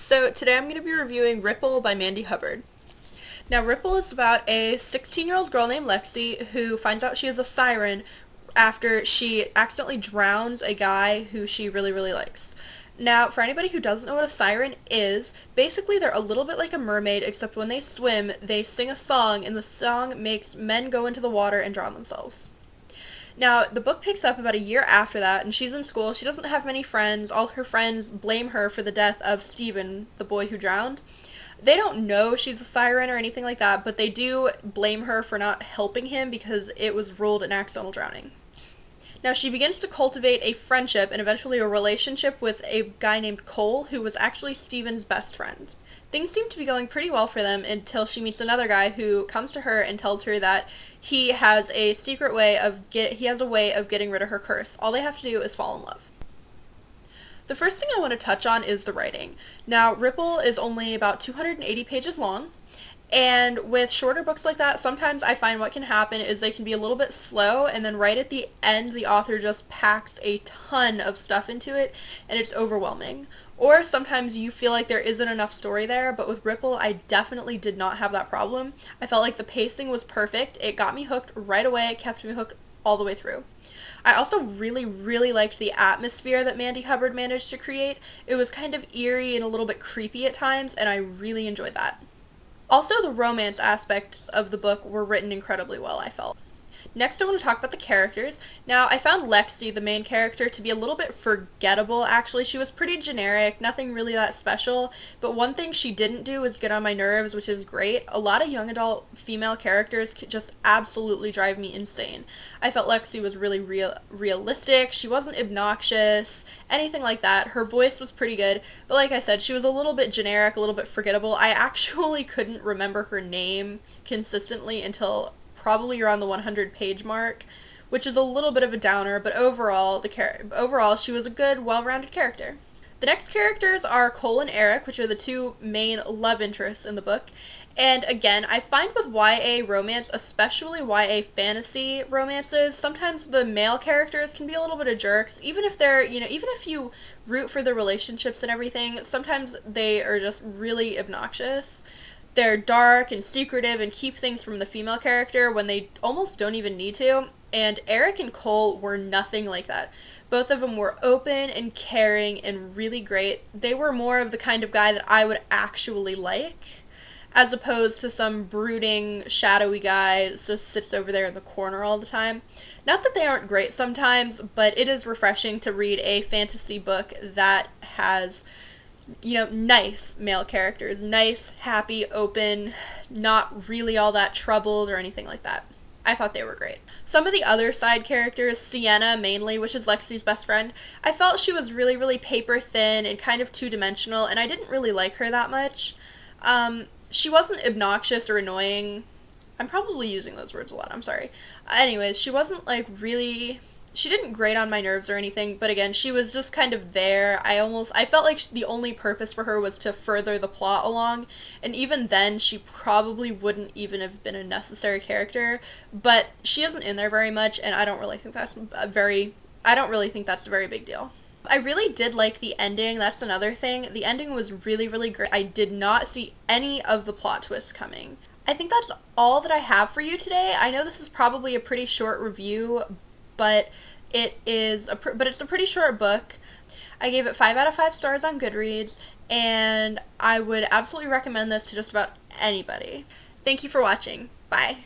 So today I'm going to be reviewing Ripple by Mandy Hubbard. Now, Ripple is about a 16-year-old girl named Lexi who finds out she is a siren after she accidentally drowns a guy who she really, really likes. Now, for anybody who doesn't know what a siren is, basically they're a little bit like a mermaid, except when they swim, they sing a song, and the song makes men go into the water and drown themselves. Now, the book picks up about a year after that, and she's in school. She doesn't have many friends. All her friends blame her for the death of Stephen, the boy who drowned. They don't know she's a siren or anything like that, but they do blame her for not helping him because it was ruled an accidental drowning. Now, she begins to cultivate a friendship and eventually a relationship with a guy named Cole, who was actually Stephen's best friend. Things seem to be going pretty well for them until she meets another guy who comes to her and tells her that he has a secret way of getting rid of her curse. All they have to do is fall in love. The first thing I want to touch on is the writing. Now, Ripple is only about 280 pages long, and with shorter books like that, sometimes I find what can happen is they can be a little bit slow, and then right at the end, the author just packs a ton of stuff into it, and it's overwhelming. Or sometimes you feel like there isn't enough story there, but with Ripple, I definitely did not have that problem. I felt like the pacing was perfect. It got me hooked right away. It kept me hooked all the way through. I also really, really liked the atmosphere that Mandy Hubbard managed to create. It was kind of eerie and a little bit creepy at times, and I really enjoyed that. Also, the romance aspects of the book were written incredibly well, I felt. Next, I want to talk about the characters. Now, I found Lexi, the main character, to be a little bit forgettable, actually. She was pretty generic, nothing really that special, but one thing she didn't do was get on my nerves, which is great. A lot of young adult female characters just absolutely drive me insane. I felt Lexi was really realistic, she wasn't obnoxious, anything like that. Her voice was pretty good, but like I said, she was a little bit generic, a little bit forgettable. I actually couldn't remember her name consistently until probably around the 100-page mark, which is a little bit of a downer, but overall, she was a good, well-rounded character. The next characters are Cole and Eric, which are the two main love interests in the book. And again, I find with YA romance, especially YA fantasy romances, sometimes the male characters can be a little bit of jerks. Even if even if you root for the relationships and everything, sometimes they are just really obnoxious. They're dark and secretive and keep things from the female character when they almost don't even need to, and Eric and Cole were nothing like that. Both of them were open and caring and really great. They were more of the kind of guy that I would actually like, as opposed to some brooding, shadowy guy that just sits over there in the corner all the time. Not that they aren't great sometimes, but it is refreshing to read a fantasy book that has nice male characters. Nice, happy, open, not really all that troubled or anything like that. I thought they were great. Some of the other side characters, Sienna mainly, which is Lexi's best friend, I felt she was really, really paper thin and kind of two-dimensional, and I didn't really like her that much. She wasn't obnoxious or annoying. I'm probably using those words a lot, I'm sorry. Anyways, she wasn't she didn't grate on my nerves or anything, but again, she was just kind of there. I felt like the only purpose for her was to further the plot along, and even then, she probably wouldn't even have been a necessary character, but she isn't in there very much, and I don't really think that's a very big deal. I really did like the ending. That's another thing. The ending was really, really great. I did not see any of the plot twists coming. I think that's all that I have for you today. I know this is probably a pretty short review, but it's a pretty short book. I gave it 5 out of 5 stars on Goodreads, and I would absolutely recommend this to just about anybody. Thank you for watching. Bye.